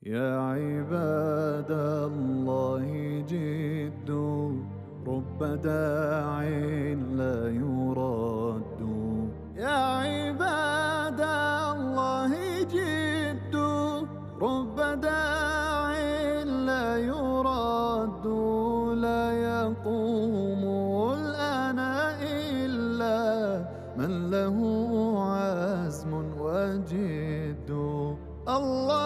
يا عباد الله جدوا، رب داع لا يرد. يا عباد الله جدوا، رب داع لا يرد. لا يقوم الآن إلا من له عزم وجد. الله